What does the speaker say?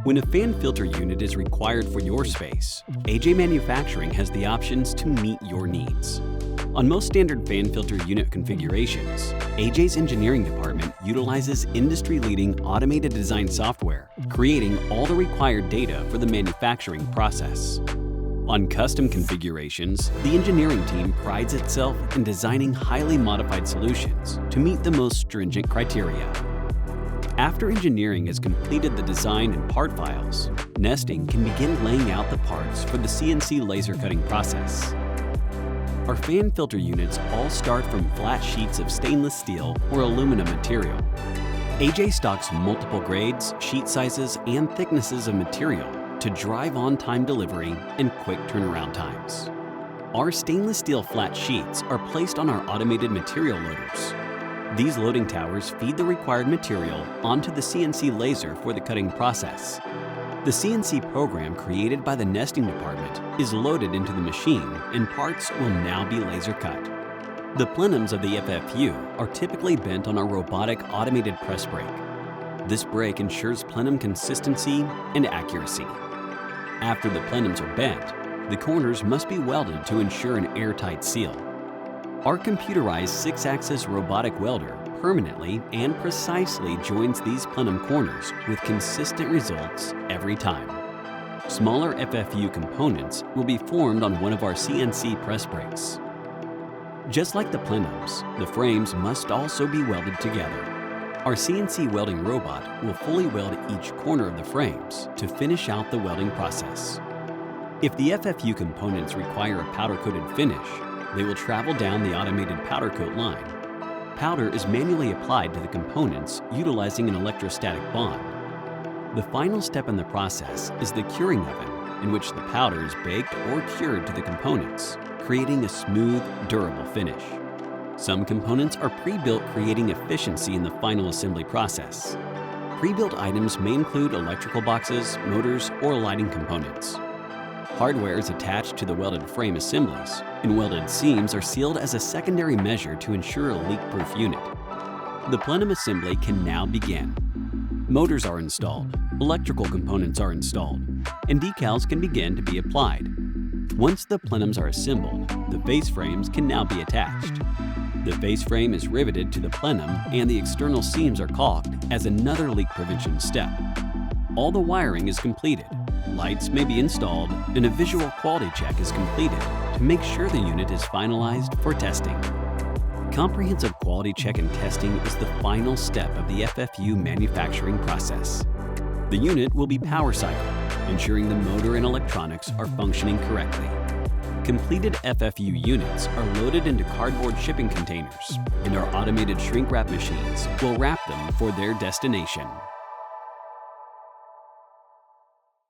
When a fan filter unit is required for your space, AJ Manufacturing has the options to meet your needs. On most standard fan filter unit configurations, AJ's engineering department utilizes industry-leading automated design software, creating all the required data for the manufacturing process. On custom configurations, the engineering team prides itself in designing highly modified solutions to meet the most stringent criteria. After engineering has completed the design and part files, nesting can begin laying out the parts for the CNC laser cutting process. Our fan filter units all start from flat sheets of stainless steel or aluminum material. AJ stocks multiple grades, sheet sizes, and thicknesses of material to drive on-time delivery and quick turnaround times. Our stainless steel flat sheets are placed on our automated material loaders. These loading towers feed the required material onto the CNC laser for the cutting process. The CNC program created by the nesting department is loaded into the machine and parts will now be laser cut. The plenums of the FFU are typically bent on a robotic automated press brake. This brake ensures plenum consistency and accuracy. After the plenums are bent, the corners must be welded to ensure an airtight seal. Our computerized 6-axis robotic welder permanently and precisely joins these plenum corners with consistent results every time. Smaller FFU components will be formed on one of our CNC press brakes. Just like the plenums, the frames must also be welded together. Our CNC welding robot will fully weld each corner of the frames to finish out the welding process. If the FFU components require a powder-coated finish, they will travel down the automated powder coat line. Powder is manually applied to the components utilizing an electrostatic bond. The final step in the process is the curing oven, in which the powder is baked or cured to the components, creating a smooth, durable finish. Some components are pre-built, creating efficiency in the final assembly process. Pre-built items may include electrical boxes, motors, or lighting components. Hardware is attached to the welded frame assemblies, and welded seams are sealed as a secondary measure to ensure a leak-proof unit. The plenum assembly can now begin. Motors are installed, electrical components are installed, and decals can begin to be applied. Once the plenums are assembled, the face frames can now be attached. The face frame is riveted to the plenum and the external seams are caulked as another leak prevention step. All the wiring is completed. Lights may be installed and a visual quality check is completed to make sure the unit is finalized for testing. Comprehensive quality check and testing is the final step of the FFU manufacturing process. The unit will be power cycled, ensuring the motor and electronics are functioning correctly. Completed FFU units are loaded into cardboard shipping containers, and our automated shrink wrap machines will wrap them for their destination.